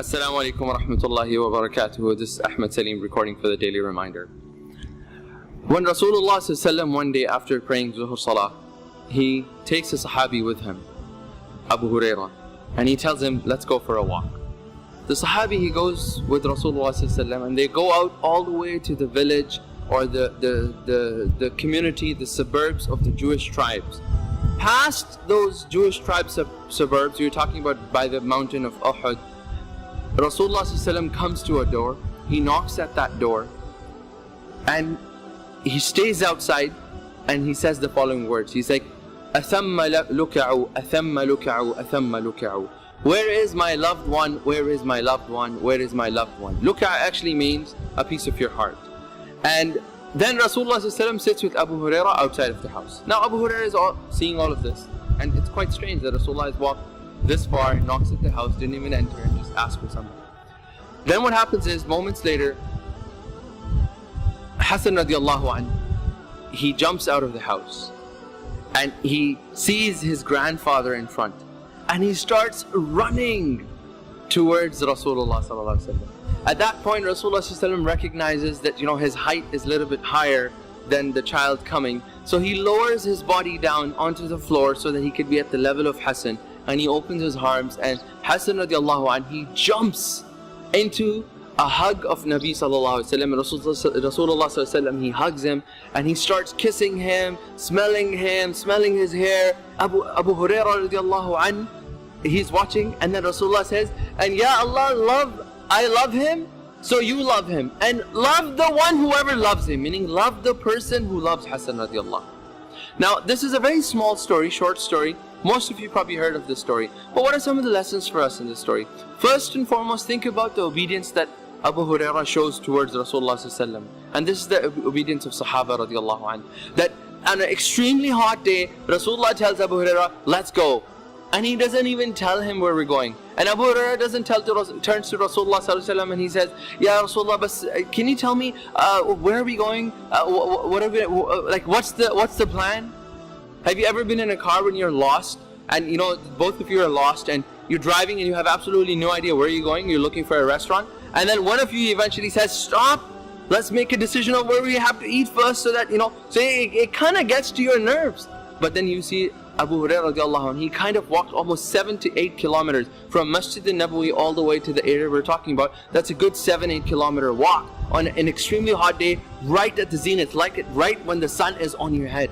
Assalamu alaikum wa rahmatullahi wa barakatuhu. This is Ahmad Saleem recording for the Daily Reminder. When Rasulullah ﷺ one day after praying Zuhr Salah, he takes a Sahabi with him, Abu Hurairah, and he tells him, let's go for a walk. The Sahabi, he goes with Rasulullah ﷺ and they go out all the way to the village or the community, the suburbs of the Jewish tribes. Past those Jewish tribes suburbs, you're talking about by the mountain of Uhud, Rasulullah ﷺ comes to a door, he knocks at that door and he stays outside and he says the following words. He's like, أَثَمَّ لُكَعُ أَثَمَّ لُكَعُ أَثَمَّ لُكَعُ. Where is my loved one? Where is my loved one? Where is my loved one? Luka actually means a piece of your heart. And then Rasulullah ﷺ sits with Abu Hurairah outside of the house. Now Abu Hurairah is seeing all of this, and it's quite strange that Rasulullah has walked this far, knocks at the house, didn't even enter and just ask for something. Then what happens is, moments later, Hassan radiallahu anhu, he jumps out of the house and he sees his grandfather in front and he starts running towards Rasulullah sallallahu alaihi wasallam. At that point, Rasulullah sallallahu alaihi wasallam recognizes that his height is a little bit higher than the child coming, so he lowers his body down onto the floor so that he could be at the level of Hassan, and he opens his arms and Hassan radiallahu anhu, he jumps into a hug of Nabi sallallahu alaihi wasallam. Rasulullah sallallahu alaihi wasallam, he hugs him and he starts kissing him, smelling his hair. Abu Hurairah radiallahu anhu, he's watching, and then Rasulullah says, and Ya Allah, I love him, so you love him, and love the one whoever loves him, meaning love the person who loves Hassan radiallahu. Now this is a very small story, short story. Most of you probably heard of this story, but what are some of the lessons for us in this story? First and foremost, think about the obedience that Abu Hurairah shows towards Rasulullah sallallahu alaihi wasallam, and this is the obedience of Sahaba radiallahu anhu. That on an extremely hot day, Rasulullah tells Abu Hurairah, let's go, and he doesn't even tell him where we're going. And Abu Hurairah turns to Rasulullah sallallahu alaihi wasallam and he says, Ya Rasulullah, can you tell me where are we going? What's the plan? Have you ever been in a car when you're lost and both of you are lost and you're driving and you have absolutely no idea where you're going, you're looking for a restaurant, and then one of you eventually says, stop, let's make a decision of where we have to eat first, so that so it kind of gets to your nerves. But then you see Abu Hurairah radiallahu anhu, he kind of walked almost 7 to 8 kilometers from Masjid al-Nabawi all the way to the area we're talking about. That's a good 7-8 kilometer walk on an extremely hot day, right at the zenith, right when the sun is on your head.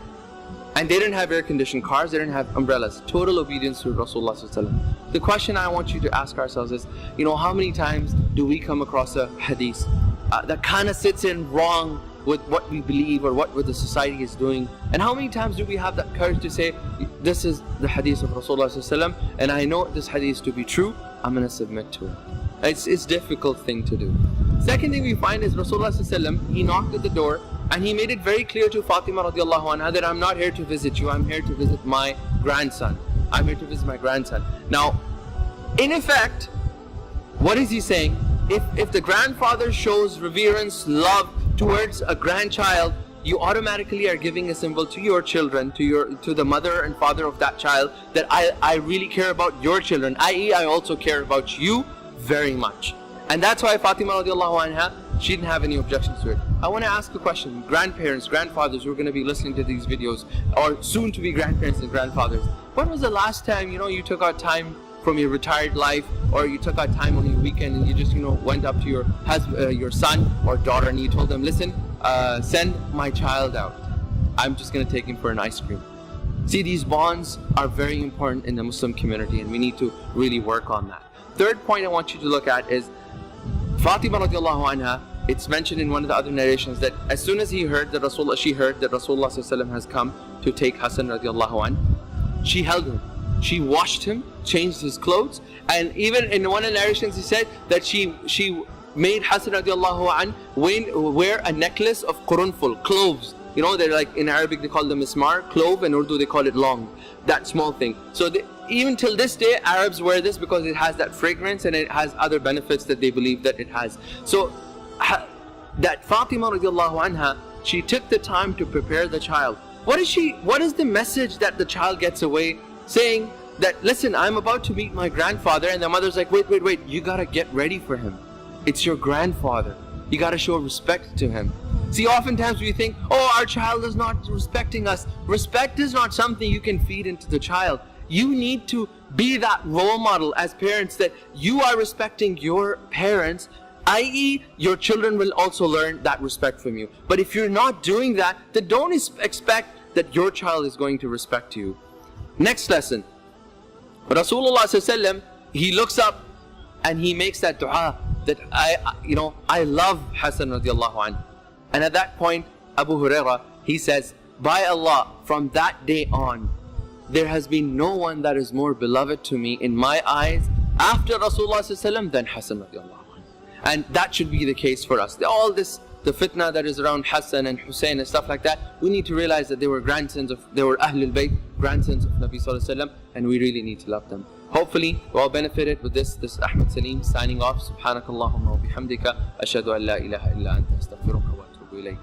And they didn't have air-conditioned cars, they didn't have umbrellas. Total obedience to Rasulullah sallallahu alaihi wasallam. The question I want you to ask ourselves is, how many times do we come across a hadith that kind of sits in wrong with what we believe or what the society is doing? And how many times do we have that courage to say, this is the hadith of Rasulullah sallallahu alaihi wasallam, and I know this hadith to be true, I'm going to submit to it. It's a difficult thing to do. Second thing we find is Rasulullah sallallahu alaihi wasallam, he knocked at the door and he made it very clear to Fatima radiallahu anha that I'm not here to visit you, I'm here to visit my grandson. I'm here to visit my grandson. Now, in effect, what is he saying? If the grandfather shows reverence, love towards a grandchild, you automatically are giving a symbol to your children, to the mother and father of that child, that I really care about your children, i.e. I also care about you very much. And that's why Fatima radiallahu anha, she didn't have any objections to it. I want to ask a question. Grandparents, grandfathers who are going to be listening to these videos, or soon to be grandparents and grandfathers, when was the last time you took out time from your retired life, or you took out time on your weekend and you just went up to your son or daughter and you told them, listen, send my child out, I'm just going to take him for an ice cream. See, these bonds are very important in the Muslim community, and we need to really work on that. Third point I want you to look at is Fatima radiallahu anha. It's mentioned in one of the other narrations that as soon as she heard that Rasulullah sallallahu alaihi wasallam has come to take Hassan radiallahu anhu, she held him, she washed him, changed his clothes, and even in one of the narrations he said that she made Hassan radiallahu anhu wear a necklace of qurunful, cloves. They're like, in Arabic they call them mismar, clove, in Urdu they call it long, that small thing. So even till this day Arabs wear this because it has that fragrance and it has other benefits that they believe that it has. So that Fatima radiallahu anha, she took the time to prepare the child. What is the message that the child gets away saying? that, listen, I'm about to meet my grandfather, and the mother's like, wait, you gotta get ready for him. It's your grandfather. You gotta show respect to him. See, oftentimes we think, oh, our child is not respecting us. Respect is not something you can feed into the child. You need to be that role model as parents, that you are respecting your parents, i.e. your children will also learn that respect from you. But if you're not doing that, then don't expect that your child is going to respect you. Next lesson. Rasulullah sallallahu alaihi wasallam, he looks up and he makes that dua that I love Hassan radiallahu anhu. And at that point, Abu Hurairah, he says, by Allah, from that day on, there has been no one that is more beloved to me in my eyes after Rasulullah sallallahu alaihi wasallam than Hassan radiallahu anhu. And that should be the case for us. All this, the fitna that is around Hassan and Hussein and stuff like that, we need to realize that they were Ahlul Bayt, grandsons of Nabi sallallahu alaihi wasallam, and we really need to love them. Hopefully, we all benefited with this. This is Ahmad Saleem signing off. Subhanakallahumma wa bihamdika. Ashhadu an la ilaha illa anta astaghfiruka wa atubu ilayk.